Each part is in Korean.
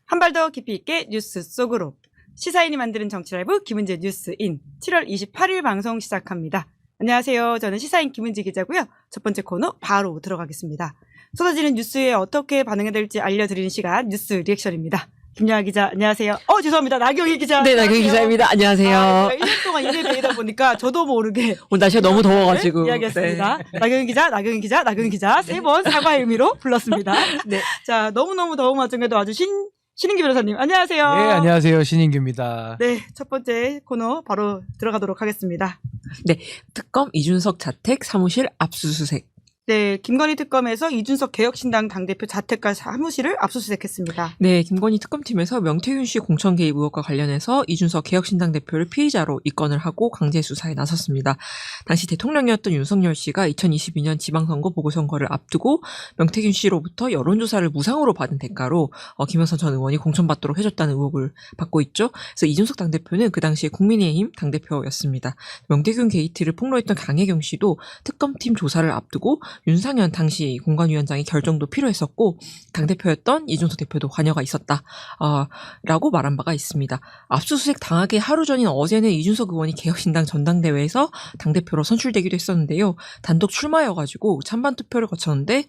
한 발 더 깊이 있게 뉴스 속으로 시사인이 만드는 정치라이브 김은재 뉴스인 7월 28일 방송 시작합니다. 안녕하세요. 저는 시사인 김은재 기자고요. 첫 번째 코너 바로 들어가겠습니다. 쏟아지는 뉴스에 어떻게 반응해야 될지 알려드리는 시간 뉴스 리액션입니다. 김여아 기자 안녕하세요. 죄송합니다. 나경희 기자. 네, 나경희 기자입니다. 안녕하세요. 1년 동안 일에 배이다 보니까 저도 모르게 오늘 날씨가 너무 더워가지고. 이야기했습니다. 네. 나경희 기자 세 번 사과의 의미로 불렀습니다. 네. 자, 너무너무 더운 와중에도 아주 신인규 변호사님 안녕하세요. 네, 안녕하세요. 신인규입니다. 네, 첫 번째 코너 바로 들어가도록 하겠습니다. 네, 특검 이준석 자택 사무실 압수수색. 네, 김건희 특검에서 이준석 개혁신당 당대표 자택과 사무실을 압수수색했습니다. 네, 김건희 특검팀에서 명태균 씨 공천 개입 의혹과 관련해서 이준석 개혁신당 대표를 피의자로 입건을 하고 강제 수사에 나섰습니다. 당시 대통령이었던 윤석열 씨가 2022년 지방선거 보궐선거를 앞두고 명태균 씨로부터 여론조사를 무상으로 받은 대가로 김영선 전 의원이 공천받도록 해줬다는 의혹을 받고 있죠. 그래서 이준석 당대표는 그 당시에 국민의힘 당대표였습니다. 명태균 게이트를 폭로했던 강혜경 씨도 특검팀 조사를 앞두고 윤상현 당시 공관위원장의 결정도 필요했었고 당대표였던 이준석 대표도 관여가 있었다 라고 말한 바가 있습니다. 압수수색 당하기 하루 전인 어제는 이준석 의원이 개혁신당 전당대회에서 당대표로 선출되기도 했었는데요. 단독 출마여가지고 찬반 투표를 거쳤는데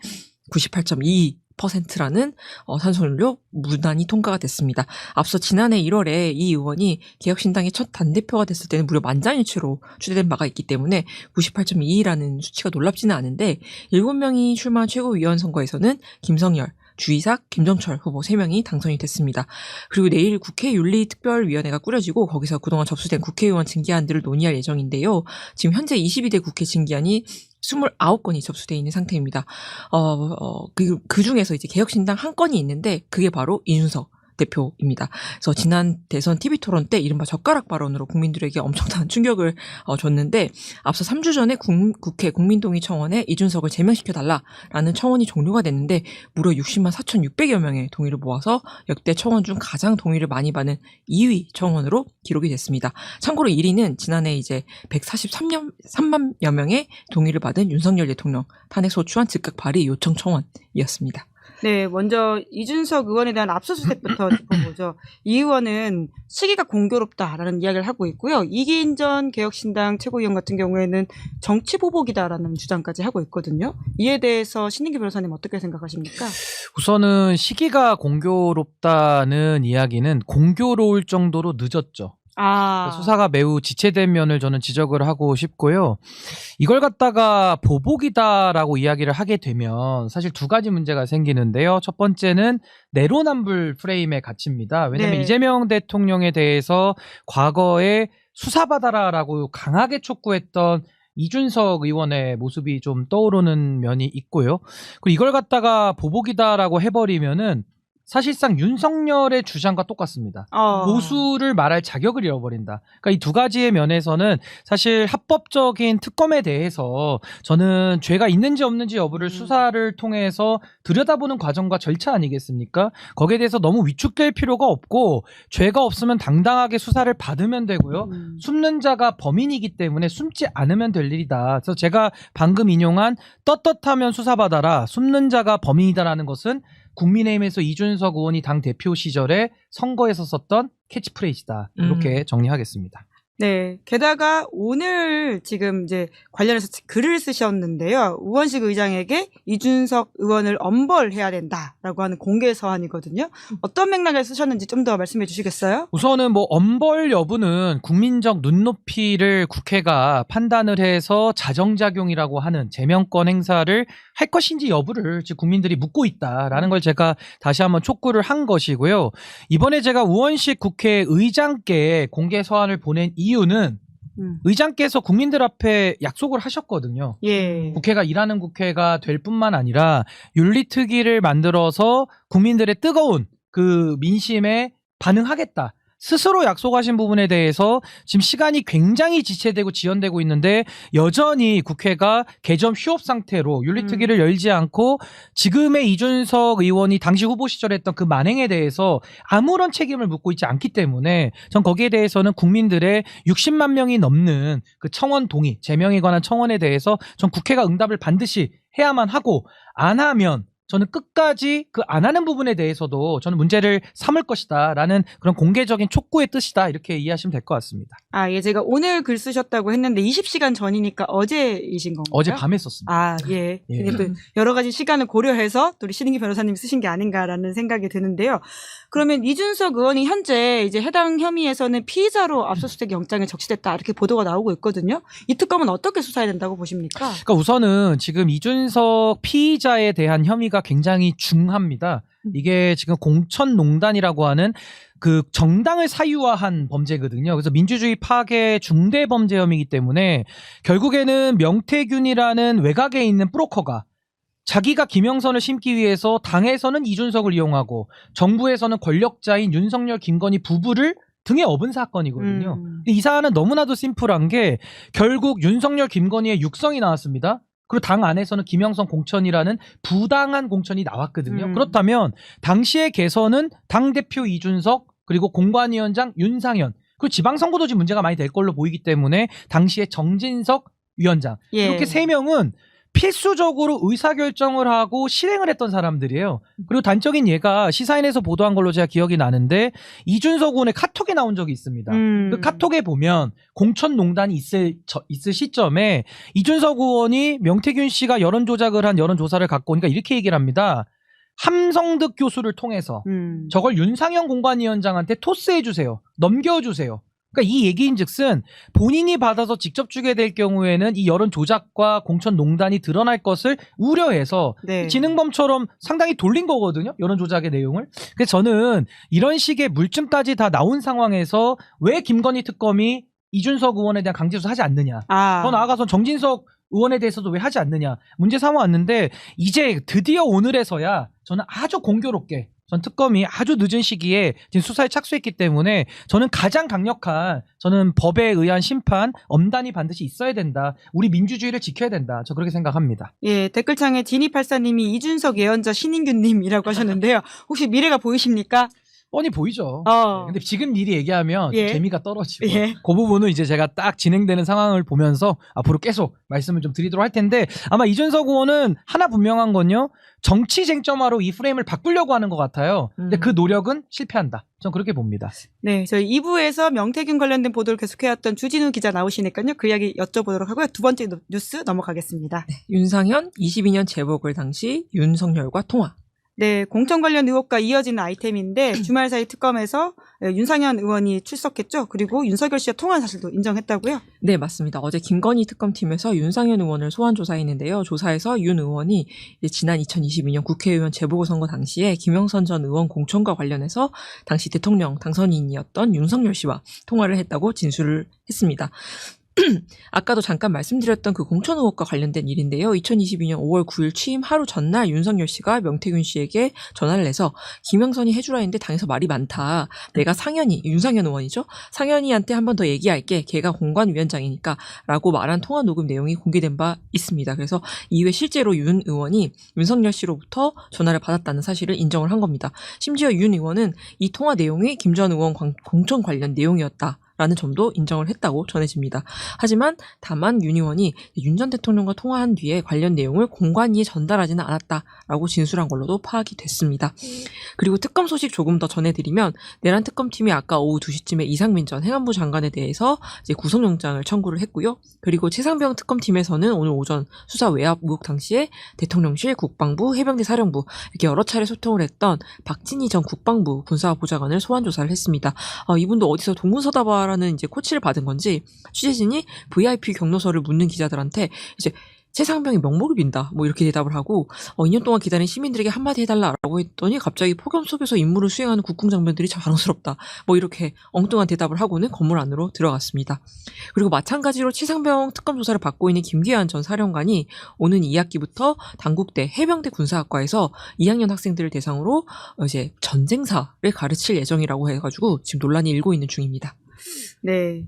98.2%라는 산술로 무난히 통과가 됐습니다. 앞서 지난해 1월에 이 의원이 개혁신당의 첫 단대표가 됐을 때는 무려 만장일치로 추대된 바가 있기 때문에 98.2라는 수치가 놀랍지는 않은데 7명이 출마한 최고위원 선거에서는 김성열, 주이삭, 김정철 후보 3명이 당선이 됐습니다. 그리고 내일 국회 윤리특별위원회가 꾸려지고 거기서 그동안 접수된 국회의원 징계안들을 논의할 예정인데요. 지금 현재 22대 국회 징계안이 29건이 접수되어 있는 상태입니다. 그 중에서 이제 개혁신당 한 건이 있는데 그게 바로 이준석 대표입니다. 그래서 지난 대선 TV 토론 때 이른바 젓가락 발언으로 국민들에게 엄청난 충격을 줬는데 앞서 3주 전에 국회 국민동의청원에 이준석을 제명시켜달라라는 청원이 종료가 됐는데 무려 60만 4,600여 명의 동의를 모아서 역대 청원 중 가장 동의를 많이 받은 2위 청원으로 기록이 됐습니다. 참고로 1위는 지난해 이제 143만여 명의 동의를 받은 윤석열 대통령 탄핵 소추안 즉각 발의 요청 청원이었습니다. 네, 먼저 이준석 의원에 대한 압수수색부터 짚어보죠. 이 의원은 시기가 공교롭다라는 이야기를 하고 있고요. 이기인 전 개혁신당 최고위원 같은 경우에는 정치보복이다라는 주장까지 하고 있거든요. 이에 대해서 신인규 변호사님 어떻게 생각하십니까? 우선은 시기가 공교롭다는 이야기는 공교로울 정도로 늦었죠. 수사가 매우 지체된 면을 저는 지적을 하고 싶고요. 이걸 갖다가 보복이다라고 이야기를 하게 되면 사실 두 가지 문제가 생기는데요. 첫 번째는 내로남불 프레임의 가치입니다. 왜냐하면 네. 이재명 대통령에 대해서 과거에 수사받아라라고 강하게 촉구했던 이준석 의원의 모습이 좀 떠오르는 면이 있고요. 그리고 이걸 갖다가 보복이다라고 해버리면은 사실상 윤석열의 주장과 똑같습니다. 보수를 말할 자격을 잃어버린다. 그러니까 이 두 가지의 면에서는 사실 합법적인 특검에 대해서 저는 죄가 있는지 없는지 여부를 수사를 통해서 들여다보는 과정과 절차 아니겠습니까? 거기에 대해서 너무 위축될 필요가 없고 죄가 없으면 당당하게 수사를 받으면 되고요. 숨는 자가 범인이기 때문에 숨지 않으면 될 일이다. 그래서 제가 방금 인용한 떳떳하면 수사받아라. 숨는 자가 범인이다라는 것은 국민의힘에서 이준석 의원이 당대표 시절에 선거에서 썼던 캐치프레이즈다. 이렇게 정리하겠습니다. 네. 게다가 오늘 지금 이제 관련해서 글을 쓰셨는데요. 우원식 의장에게 이준석 의원을 엄벌해야 된다라고 하는 공개 서한이거든요. 어떤 맥락에 쓰셨는지 좀 더 말씀해 주시겠어요? 우선은 엄벌 여부는 국민적 눈높이를 국회가 판단을 해서 자정작용이라고 하는 제명권 행사를 할 것인지 여부를 지금 국민들이 묻고 있다라는 걸 제가 다시 한번 촉구를 한 것이고요. 이번에 제가 우원식 국회의장께 공개 서한을 보낸 이유는 의장께서 국민들 앞에 약속을 하셨거든요. 예. 국회가 일하는 국회가 될 뿐만 아니라 윤리특위를 만들어서 국민들의 뜨거운 그 민심에 반응하겠다. 스스로 약속하신 부분에 대해서 지금 시간이 굉장히 지체되고 지연되고 있는데 여전히 국회가 개점 휴업 상태로 윤리특위를 열지 않고 지금의 이준석 의원이 당시 후보 시절에 했던 그 만행에 대해서 아무런 책임을 묻고 있지 않기 때문에 전 거기에 대해서는 국민들의 60만 명이 넘는 그 청원 동의, 제명에 관한 청원에 대해서 전 국회가 응답을 반드시 해야만 하고 안 하면 저는 끝까지 그 안 하는 부분에 대해서도 저는 문제를 삼을 것이다라는 그런 공개적인 촉구의 뜻이다 이렇게 이해하시면 될 것 같습니다. 아, 예, 제가 오늘 글 쓰셨다고 했는데 20시간 전이니까 어제이신 건가요? 어제 밤에 썼습니다. 아, 예. 예. 이게 또 여러 가지 시간을 고려해서 또 우리 신인기 변호사님이 쓰신 게 아닌가라는 생각이 드는데요. 그러면 이준석 의원이 현재 이제 해당 혐의에서는 피의자로 압수수색 영장에 적시됐다 이렇게 보도가 나오고 있거든요. 이 특검은 어떻게 수사해야 된다고 보십니까? 그러니까 우선은 지금 이준석 피의자에 대한 혐의가 굉장히 중합니다. 이게 지금 공천농단이라고 하는 그 정당을 사유화한 범죄거든요. 그래서 민주주의 파괴 중대 범죄 혐의이기 때문에 결국에는 명태균이라는 외곽에 있는 브로커가 자기가 김영선을 심기 위해서 당에서는 이준석을 이용하고 정부에서는 권력자인 윤석열, 김건희 부부를 등에 업은 사건이거든요. 근데 이 사안은 너무나도 심플한 게 결국 윤석열, 김건희의 육성이 나왔습니다. 그리고 당 안에서는 김영선 공천이라는 부당한 공천이 나왔거든요. 그렇다면 당시의 개선은 당대표 이준석 그리고 공관위원장 윤상현 그리고 지방선거도 지금 문제가 많이 될 걸로 보이기 때문에 당시에 정진석 위원장 예. 이렇게 세 명은 필수적으로 의사결정을 하고 실행을 했던 사람들이에요. 그리고 단적인 예가 시사인에서 보도한 걸로 제가 기억이 나는데 이준석 의원의 카톡에 나온 적이 있습니다. 그 카톡에 보면 공천농단이 있을 시점에 이준석 의원이 명태균 씨가 여론조작을 한 여론조사를 갖고 오니까 이렇게 얘기를 합니다. 함성득 교수를 통해서 저걸 윤상현 공관위원장한테 토스해주세요. 넘겨주세요. 그러니까 이 얘기인즉슨 본인이 받아서 직접 주게 될 경우에는 이 여론 조작과 공천 농단이 드러날 것을 우려해서 네. 진흥범처럼 상당히 돌린 거거든요. 여론 조작의 내용을. 그래서 저는 이런 식의 물증까지 다 나온 상황에서 왜 김건희 특검이 이준석 의원에 대한 강제수사 하지 않느냐. 더 나아가서 정진석 의원에 대해서도 왜 하지 않느냐. 문제 삼아왔는데 이제 드디어 오늘에서야 저는 아주 공교롭게 전 특검이 아주 늦은 시기에 지금 수사에 착수했기 때문에 저는 가장 강력한 저는 법에 의한 심판, 엄단이 반드시 있어야 된다. 우리 민주주의를 지켜야 된다. 저 그렇게 생각합니다. 예, 댓글창에 디니84님이 이준석 예언자 신인규님이라고 하셨는데요. 혹시 미래가 보이십니까? 뻔히 보이죠. 근데 지금 미리 얘기하면 예. 재미가 떨어지고 예. 그 부분은 이제 제가 딱 진행되는 상황을 보면서 앞으로 계속 말씀을 좀 드리도록 할 텐데 아마 이준석 의원은 하나 분명한 건요. 정치 쟁점화로 이 프레임을 바꾸려고 하는 것 같아요. 근데 그 노력은 실패한다. 전 그렇게 봅니다. 네, 저희 2부에서 명태균 관련된 보도를 계속해왔던 주진우 기자 나오시니까요. 그 이야기 여쭤보도록 하고요. 두 번째 뉴스 넘어가겠습니다. 윤상현 22년 재보궐 당시 윤석열과 통화. 네, 공천 관련 의혹과 이어지는 아이템인데 주말 사이 특검에서 윤상현 의원이 출석했죠. 그리고 윤석열 씨와 통화한 사실도 인정했다고요? 네, 맞습니다. 어제 김건희 특검팀에서 윤상현 의원을 소환 조사했는데요. 조사에서 윤 의원이 지난 2022년 국회의원 재보궐선거 당시에 김영선 전 의원 공천과 관련해서 당시 대통령 당선인이었던 윤석열 씨와 통화를 했다고 진술을 했습니다. 아까도 잠깐 말씀드렸던 그 공천 의혹과 관련된 일인데요. 2022년 5월 9일 취임 하루 전날 윤석열 씨가 명태균 씨에게 전화를 해서 김영선이 해주라 했는데 당에서 말이 많다. 내가 상현이, 윤상현 의원이죠. 상현이한테 한 번 더 얘기할게. 걔가 공관위원장이니까 라고 말한 통화 녹음 내용이 공개된 바 있습니다. 그래서 이후에 실제로 윤 의원이 윤석열 씨로부터 전화를 받았다는 사실을 인정을 한 겁니다. 심지어 윤 의원은 이 통화 내용이 김 전 의원 공천 관련 내용이었다. 라는 점도 인정을 했다고 전해집니다. 하지만 다만 윤 의원이 윤 전 대통령과 통화한 뒤에 관련 내용을 공관위에 전달하지는 않았다라고 진술한 걸로도 파악이 됐습니다. 그리고 특검 소식 조금 더 전해드리면 내란 특검팀이 아까 오후 2시쯤에 이상민 전 행안부 장관에 대해서 이제 구속영장을 청구를 했고요. 그리고 최상병 특검팀에서는 오늘 오전 수사 외압 의혹 당시에 대통령실, 국방부, 해병대 사령부 이렇게 여러 차례 소통을 했던 박진희 전 국방부 군사보좌관을 소환 조사를 했습니다. 이분도 어디서 동문서답 라는 이제 코치를 받은 건지 취재진이 VIP 경로서를 묻는 기자들한테 이제 최상병이 명목을 빈다 뭐 이렇게 대답을 하고 2년 동안 기다린 시민들에게 한마디 해달라라고 했더니 갑자기 폭염 속에서 임무를 수행하는 국군 장병들이 자랑스럽다 뭐 이렇게 엉뚱한 대답을 하고는 건물 안으로 들어갔습니다. 그리고 마찬가지로 최상병 특검 조사를 받고 있는 김기환 전 사령관이 오는 2학기부터 단국대 해병대 군사학과에서 2학년 학생들을 대상으로 이제 전쟁사를 가르칠 예정이라고 해가지고 지금 논란이 일고 있는 중입니다. 네.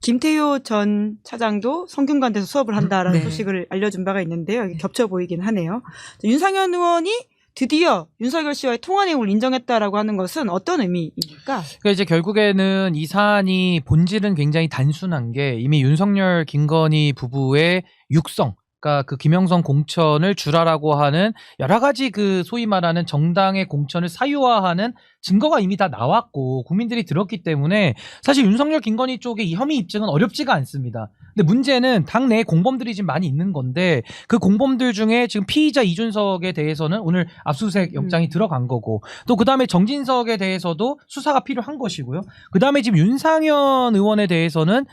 김태효 전 차장도 성균관대에서 수업을 한다라는 네. 소식을 알려준 바가 있는데요. 이게 겹쳐 보이긴 하네요. 윤상현 의원이 드디어 윤석열 씨와의 통화 내용을 인정했다라고 하는 것은 어떤 의미입니까? 그러니까 이제 결국에는 이 사안이 본질은 굉장히 단순한 게 이미 윤석열, 김건희 부부의 육성 그러니까 그 김영선 공천을 주라라고 하는 여러 가지 그 소위 말하는 정당의 공천을 사유화하는 증거가 이미 다 나왔고 국민들이 들었기 때문에 사실 윤석열 김건희 쪽의 이 혐의 입증은 어렵지가 않습니다. 근데 문제는 당내에 공범들이 지금 많이 있는 건데 그 공범들 중에 지금 피의자 이준석에 대해서는 오늘 압수수색 영장이 들어간 거고 또 그다음에 정진석에 대해서도 수사가 필요한 것이고요. 그다음에 지금 윤상현 의원에 대해서는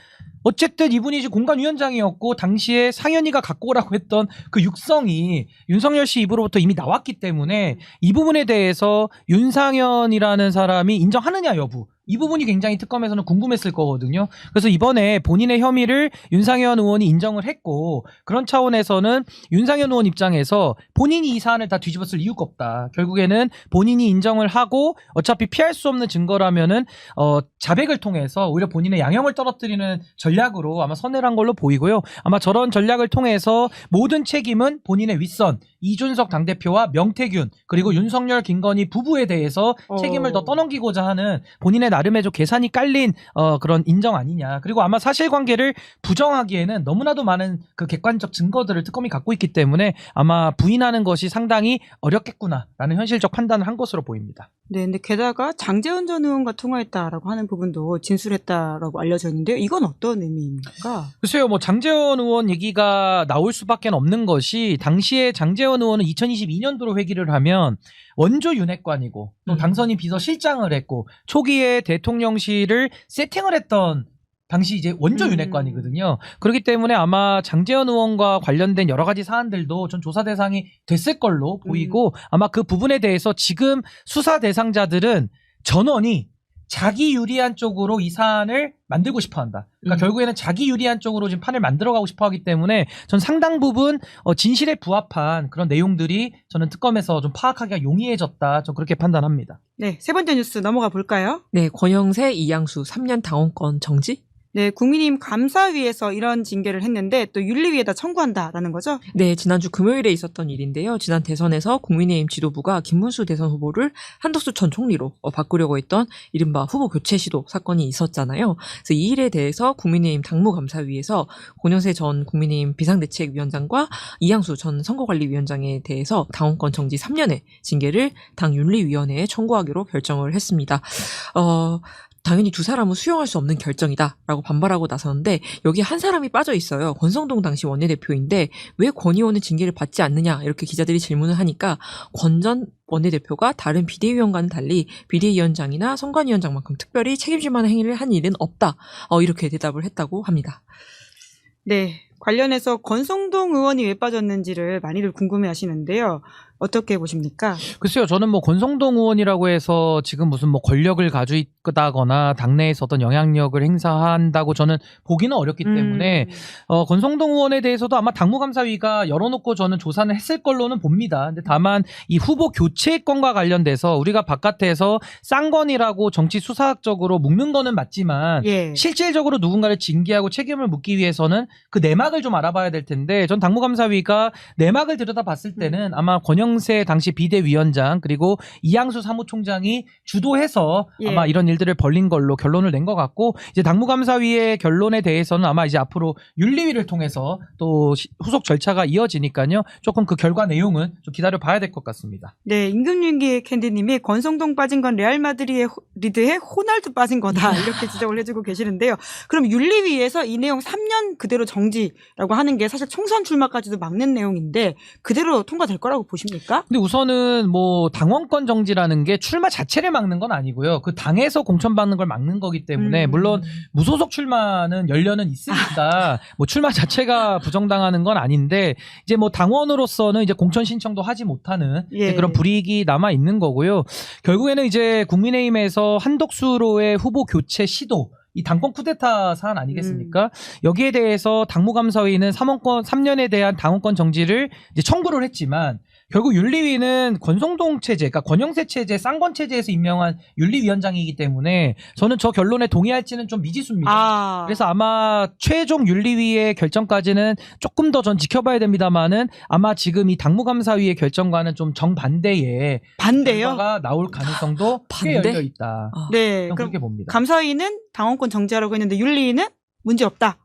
어쨌든 이분이 지금 공관위원장이었고 당시에 상현이가 갖고 오라고 했던 그 육성이 윤석열 씨 입으로부터 이미 나왔기 때문에 이 부분에 대해서 윤상현이라는 사람이 인정하느냐 여부 이 부분이 굉장히 특검에서는 궁금했을 거거든요. 그래서 이번에 본인의 혐의를 윤상현 의원이 인정을 했고 그런 차원에서는 윤상현 의원 입장에서 본인이 이 사안을 다 뒤집었을 이유가 없다. 결국에는 본인이 인정을 하고 어차피 피할 수 없는 증거라면은 자백을 통해서 오히려 본인의 양형을 떨어뜨리는 전략으로 아마 선회를 한 걸로 보이고요. 아마 저런 전략을 통해서 모든 책임은 본인의 윗선 이준석 당대표와 명태균 그리고 윤석열 김건희 부부에 대해서 책임을 더 떠넘기고자 하는 본인의 나름의 좀 계산이 깔린 그런 인정 아니냐. 그리고 아마 사실관계를 부정하기에는 너무나도 많은 그 객관적 증거들을 특검이 갖고 있기 때문에 아마 부인하는 것이 상당히 어렵겠구나라는 현실적 판단을 한 것으로 보입니다. 네, 근데 게다가 장제원 전 의원과 통화했다라고 하는 부분도 진술했다라고 알려져 있는데요. 이건 어떤 의미입니까? 글쎄요, 뭐 장제원 의원 얘기가 나올 수밖에 없는 것이 당시에 장제원 의원은 2022년도로 회귀를 하면 원조 윤핵관이고 또 당선인 비서실장을 했고 초기에 대통령실을 세팅을 했던 당시 이제 원조 윤핵관이거든요. 그렇기 때문에 아마 장제원 의원과 관련된 여러 가지 사안들도 전 조사 대상이 됐을 걸로 보이고 아마 그 부분에 대해서 지금 수사 대상자들은 전원이 자기 유리한 쪽으로 이 사안을 만들고 싶어 한다. 그러니까 결국에는 자기 유리한 쪽으로 지금 판을 만들어가고 싶어 하기 때문에 전 상당 부분 진실에 부합한 그런 내용들이 저는 특검에서 좀 파악하기가 용이해졌다. 전 그렇게 판단합니다. 네, 세 번째 뉴스 넘어가 볼까요? 네, 권영세, 이양수 3년 당원권 정지? 네, 국민의힘 감사위에서 이런 징계를 했는데 또 윤리위에다 청구한다라는 거죠? 네, 지난주 금요일에 있었던 일인데요. 지난 대선에서 국민의힘 지도부가 김문수 대선 후보를 한덕수 전 총리로 바꾸려고 했던 이른바 후보 교체 시도 사건이 있었잖아요. 그래서 이 일에 대해서 국민의힘 당무감사위에서 권영세 전 국민의힘 비상대책위원장과 이양수 전 선거관리위원장에 대해서 당원권 정지 3년의 징계를 당 윤리위원회에 청구하기로 결정을 했습니다. 당연히 두 사람은 수용할 수 없는 결정이다라고 반발하고 나섰는데 여기에 한 사람이 빠져 있어요. 권성동 당시 원내대표인데 왜 권 의원은 징계를 받지 않느냐 이렇게 기자들이 질문을 하니까 권 전 원내대표가 다른 비대위원과는 달리 비대위원장이나 선관위원장만큼 특별히 책임질 만한 행위를 한 일은 없다. 이렇게 대답을 했다고 합니다. 네, 관련해서 권성동 의원이 왜 빠졌는지를 많이들 궁금해하시는데요. 어떻게 보십니까? 글쎄요, 저는 뭐 권성동 의원이라고 해서 지금 무슨 뭐 권력을 가지고 있다거나 당내에서 어떤 영향력을 행사한다고 저는 보기는 어렵기 때문에 권성동 의원에 대해서도 아마 당무감사위가 열어놓고 저는 조사는 했을 걸로는 봅니다. 근데 다만 이 후보 교체권과 관련돼서 우리가 바깥에서 쌍권이라고 정치 수사학적으로 묶는 거는 맞지만 예. 실질적으로 누군가를 징계하고 책임을 묻기 위해서는 그 내막을 좀 알아봐야 될 텐데 전 당무감사위가 내막을 들여다봤을 때는 아마 권영세 당시 비대위원장 그리고 이양수 사무총장이 주도해서 예. 아마 이런 일들을 벌린 걸로 결론을 낸 것 같고 이제 당무감사위의 결론에 대해서는 아마 이제 앞으로 윤리위를 통해서 또 후속 절차가 이어지니까요. 조금 그 결과 내용은 좀 기다려 봐야 될 것 같습니다. 네, 임금윤기 캔디님이 권성동 빠진 건 레알 마드리드의 호날두 빠진 거다 이렇게 지적을 해주고 계시는데요. 그럼 윤리위에서 이 내용 3년 그대로 정지라고 하는 게 사실 총선 출마까지도 막는 내용인데 그대로 통과될 거라고 보십니까? 근데 우선은 뭐 당원권 정지라는 게 출마 자체를 막는 건 아니고요. 그 당에서 공천받는 걸 막는 거기 때문에 물론 무소속 출마는 열려는 있으니까 뭐 출마 자체가 부정당하는 건 아닌데 이제 뭐 당원으로서는 이제 공천 신청도 하지 못하는 예. 그런 불이익이 남아 있는 거고요. 결국에는 이제 국민의힘에서 한덕수로의 후보 교체 시도 이 당권 쿠데타 사안 아니겠습니까? 여기에 대해서 당무감사위는 3년에 대한 당원권 정지를 이제 청구를 했지만 결국 윤리위는 권성동 체제, 그러니까 권영세 체제, 쌍권 체제에서 임명한 윤리위원장이기 때문에 저는 저 결론에 동의할지는 좀 미지수입니다. 그래서 아마 최종 윤리위의 결정까지는 조금 더 전 지켜봐야 됩니다만은 아마 지금 이 당무감사위의 결정과는 좀 정반대의 반대요? 결과가 나올 가능성도 꽤 반대? 열려 있다. 네, 저는 그럼 그렇게 봅니다. 감사위는 당원권 정지하라고 했는데 윤리위는 문제 없다.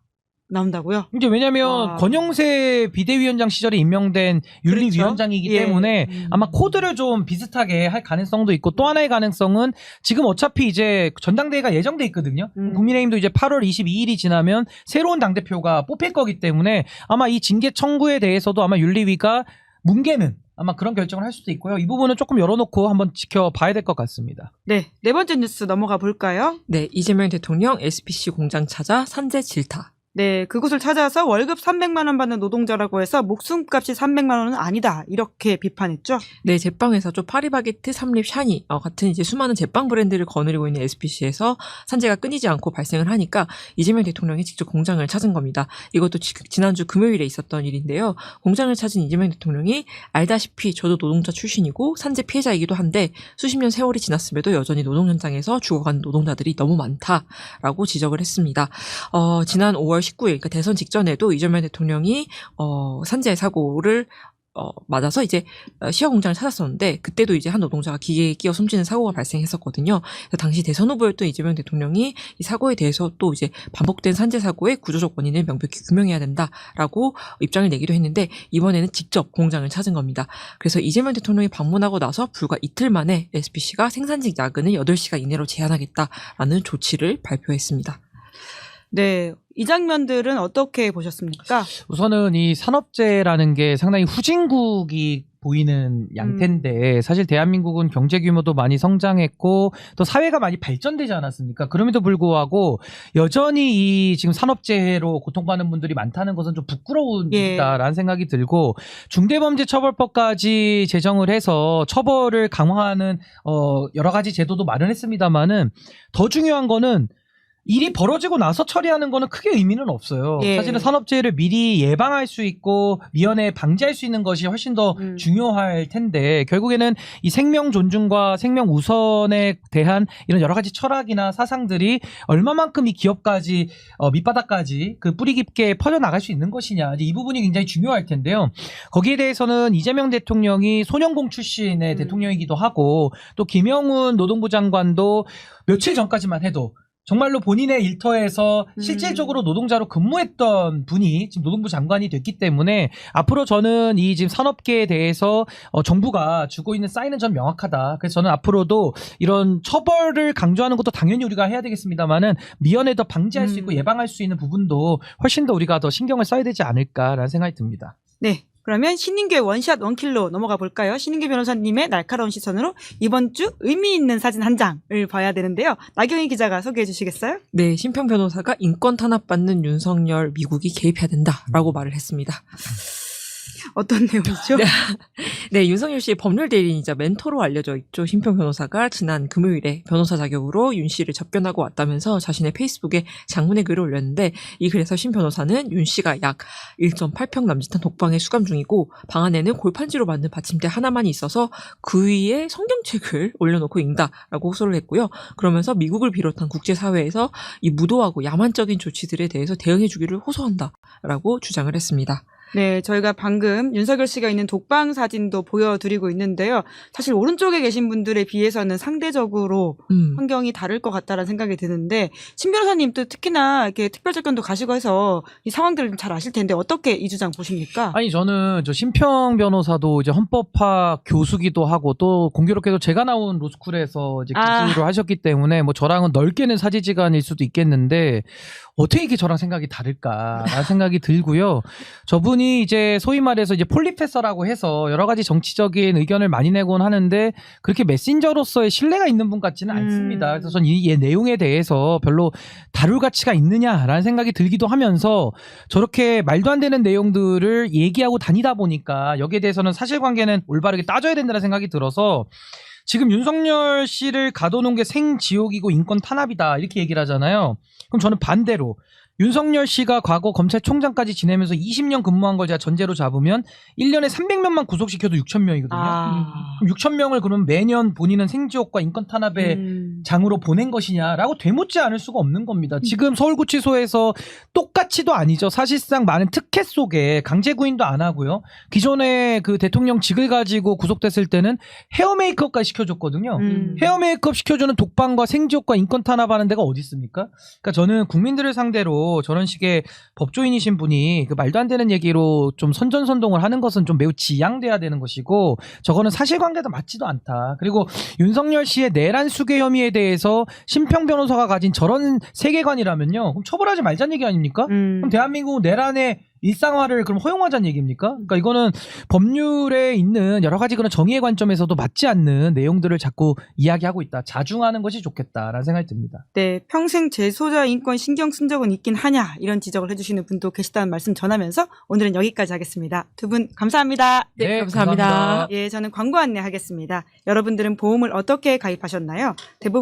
나온다고요? 이제 왜냐면 와. 권영세 비대위원장 시절에 임명된 윤리위원장이기 그렇죠? 예. 때문에 아마 코드를 좀 비슷하게 할 가능성도 있고 또 하나의 가능성은 지금 어차피 이제 전당대회가 예정돼 있거든요. 국민의힘도 이제 8월 22일이 지나면 새로운 당대표가 뽑힐 거기 때문에 아마 이 징계 청구에 대해서도 아마 윤리위가 뭉개는 아마 그런 결정을 할 수도 있고요. 이 부분은 조금 열어놓고 한번 지켜봐야 될 것 같습니다. 네, 네 번째 뉴스 넘어가 볼까요? 네, 이재명 대통령 SPC 공장 찾아 산재 질타. 네, 그곳을 찾아서 월급 300만 원 받는 노동자라고 해서 목숨값이 300만 원은 아니다. 이렇게 비판했죠. 네, 제빵회사죠. 파리바게트, 삼립, 샤니 같은 이제 수많은 제빵 브랜드를 거느리고 있는 SPC에서 산재가 끊이지 않고 발생을 하니까 이재명 대통령이 직접 공장을 찾은 겁니다. 이것도 지난주 금요일에 있었던 일인데요. 공장을 찾은 이재명 대통령이 알다시피 저도 노동자 출신이고 산재 피해자이기도 한데 수십 년 세월이 지났음에도 여전히 노동 현장에서 죽어가는 노동자들이 너무 많다라고 지적을 했습니다. 지난 5월 19일, 그러니까 대선 직전에도 이재명 대통령이 산재 사고를 맞아서 이제 시화 공장을 찾았었는데 그때도 이제 한 노동자가 기계에 끼어 숨지는 사고가 발생했었거든요. 그래서 당시 대선 후보였던 이재명 대통령이 이 사고에 대해서 또 이제 반복된 산재 사고의 구조적 원인을 명백히 규명해야 된다라고 입장을 내기도 했는데 이번에는 직접 공장을 찾은 겁니다. 그래서 이재명 대통령이 방문하고 나서 불과 이틀 만에 SPC가 생산직 야근을 8시간 이내로 제한하겠다라는 조치를 발표했습니다. 네, 이 장면들은 어떻게 보셨습니까? 우선은 이 산업재해라는 게 상당히 후진국이 보이는 양태인데 사실 대한민국은 경제 규모도 많이 성장했고 또 사회가 많이 발전되지 않았습니까? 그럼에도 불구하고 여전히 이 지금 산업재해로 고통받는 분들이 많다는 것은 좀 부끄러운 일이다라는 생각이 들고 중대범죄처벌법까지 제정을 해서 처벌을 강화하는 여러 가지 제도도 마련했습니다만은 더 중요한 거는 일이 벌어지고 나서 처리하는 거는 크게 의미는 없어요. 예. 사실은 산업재해를 미리 예방할 수 있고 미연에 방지할 수 있는 것이 훨씬 더 중요할 텐데 결국에는 이 생명 존중과 생명 우선에 대한 이런 여러 가지 철학이나 사상들이 얼마만큼 이 기업까지 밑바닥까지 그 뿌리 깊게 퍼져나갈 수 있는 것이냐 이 부분이 굉장히 중요할 텐데요. 거기에 대해서는 이재명 대통령이 소년공 출신의 대통령이기도 하고 또 김영훈 노동부 장관도 며칠 전까지만 해도 정말로 본인의 일터에서 실질적으로 노동자로 근무했던 분이 지금 노동부 장관이 됐기 때문에 앞으로 저는 이 지금 산업계에 대해서 정부가 주고 있는 사인은 전 명확하다. 그래서 저는 앞으로도 이런 처벌을 강조하는 것도 당연히 우리가 해야 되겠습니다만은 미연에 더 방지할 수 있고 예방할 수 있는 부분도 훨씬 더 우리가 더 신경을 써야 되지 않을까라는 생각이 듭니다. 네. 그러면 신인규의 원샷 원킬로 넘어가 볼까요? 신인규 변호사님의 날카로운 시선으로 이번 주 의미 있는 사진 한 장을 봐야 되는데요. 나경희 기자가 소개해 주시겠어요? 네, 심평 변호사가 인권 탄압받는 윤석열 미국이 개입해야 된다라고 말을 했습니다. 어떤 내용이죠? 네, 윤석열 씨의 법률 대리인이자 멘토로 알려져 있죠. 심평 변호사가 지난 금요일에 변호사 자격으로 윤 씨를 접견하고 왔다면서 자신의 페이스북에 장문의 글을 올렸는데 이 글에서 심 변호사는 윤 씨가 약 1.8평 남짓한 독방에 수감 중이고 방 안에는 골판지로 만든 받침대 하나만 있어서 그 위에 성경책을 올려놓고 읽다라고 호소를 했고요. 그러면서 미국을 비롯한 국제사회에서 이 무도하고 야만적인 조치들에 대해서 대응해 주기를 호소한다라고 주장을 했습니다. 네, 저희가 방금 윤석열 씨가 있는 독방 사진도 보여드리고 있는데요. 사실 오른쪽에 계신 분들에 비해서는 상대적으로 환경이 다를 것 같다라는 생각이 드는데 신 변호사님도 특히나 이렇게 특별접견도 가시고 해서 이 상황들을 좀 잘 아실 텐데 어떻게 이 주장 보십니까? 아니 저는 저 심평 변호사도 이제 헌법학 교수기도 하고 또 공교롭게도 제가 나온 로스쿨에서 이제 교수로 하셨기 때문에 뭐 저랑은 넓게는 사지지간일 수도 있겠는데 어떻게 이게 저랑 생각이 다를까라는 생각이 들고요. 저분이 이제 소위 말해서 이제 폴리페서라고 해서 여러 가지 정치적인 의견을 많이 내곤 하는데 그렇게 메신저로서의 신뢰가 있는 분 같지는 않습니다. 그래서 전 이 내용에 대해서 별로 다룰 가치가 있느냐라는 생각이 들기도 하면서 저렇게 말도 안 되는 내용들을 얘기하고 다니다 보니까 여기에 대해서는 사실관계는 올바르게 따져야 된다는 생각이 들어서 지금 윤석열 씨를 가둬놓은 게 생지옥이고 인권 탄압이다 이렇게 얘기를 하잖아요. 그럼 저는 반대로 윤석열 씨가 과거 검찰총장까지 지내면서 20년 근무한 걸 제가 전제로 잡으면 1년에 300명만 구속시켜도 6,000명이거든요. 6,000명을 그러면 매년 본인은 생지옥과 인권 탄압에 장으로 보낸 것이냐라고 되묻지 않을 수가 없는 겁니다. 지금 서울구치소에서 똑같이도 아니죠. 사실상 많은 특혜 속에 강제 구인도 안 하고요. 기존에 그 대통령직을 가지고 구속됐을 때는 헤어 메이크업까지 시켜줬거든요. 헤어 메이크업 시켜주는 독방과 생지옥과 인권 탄압하는 데가 어디 있습니까? 그러니까 저는 국민들을 상대로 저런 식의 법조인이신 분이 그 말도 안 되는 얘기로 좀 선전선동을 하는 것은 좀 매우 지양돼야 되는 것이고 저거는 사실관계도 맞지도 않다. 그리고 윤석열 씨의 내란 수괴 혐의에 대해서 심평 변호사가 가진 저런 세계관이라면요. 그럼 처벌하지 말자는 얘기 아닙니까? 그럼 대한민국 내란의 일상화를 그럼 허용하자는 얘기입니까? 그러니까 이거는 법률에 있는 여러 가지 그런 정의의 관점에서도 맞지 않는 내용들을 자꾸 이야기하고 있다. 자중하는 것이 좋겠다라는 생각이 듭니다. 네, 평생 재소자 인권 신경 쓴 적은 있긴 하냐 이런 지적을 해주시는 분도 계시다는 말씀 전하면서 오늘은 여기까지 하겠습니다. 두 분 감사합니다. 네, 감사합니다. 예, 저는 광고 안내하겠습니다. 여러분들은 보험을 어떻게 가입하셨나요? 대부분